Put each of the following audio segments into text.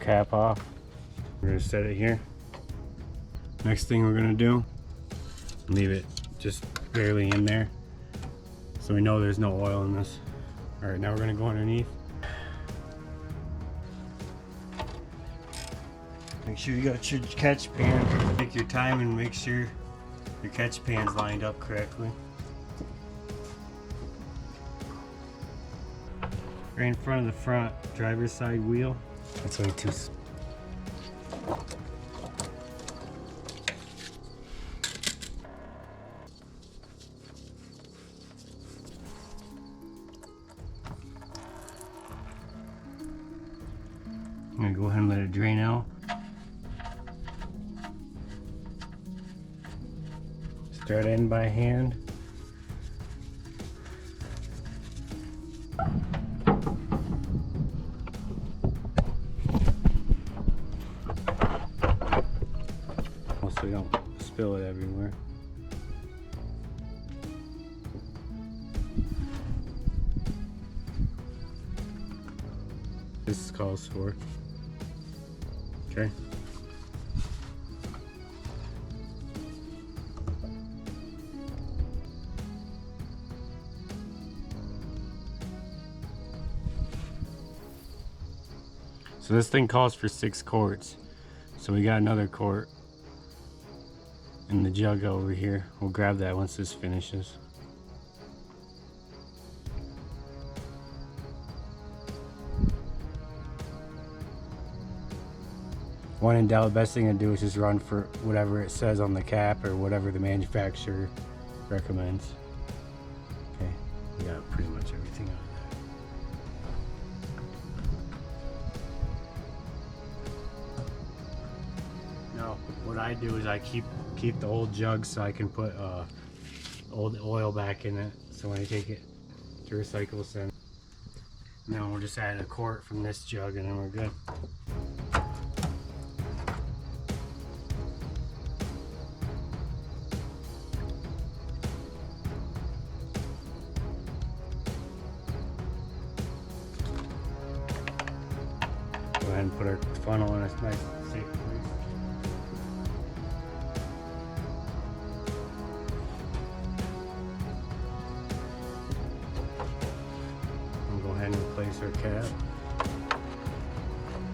cap off. We're gonna set it here. Next thing we're gonna do, leave it just barely in there so we know there's no oil in this. All right, now we're gonna go underneath. Make sure you got your catch pan. Take your time and make sure your catch pan's lined up correctly. Right in front of the front driver's side wheel. That's way too. I'm gonna go ahead and let it drain out. Start in by hand. So you don't spill it everywhere. This calls for. Okay. So this thing calls for 6 quarts. So we got another quart in the jug over here. We'll grab that once this finishes. When in doubt, the best thing to do is just run for whatever it says on the cap or whatever the manufacturer recommends. Okay, we got pretty much everything out of that. Now, what I do is I keep the old jug so I can put old oil back in it. So when I take it to recycle center, now we'll just add a quart from this jug and then we're good. Go ahead and put our funnel in a nice safe place. We'll go ahead and replace our cap.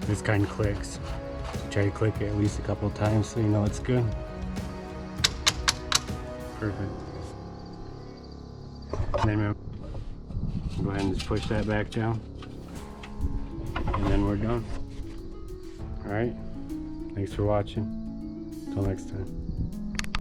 This kind clicks. So try to click it at least a couple of times so you know it's good. Perfect. And then go ahead and just push that back down. And then we're done. Alright, thanks for watching. Until next time.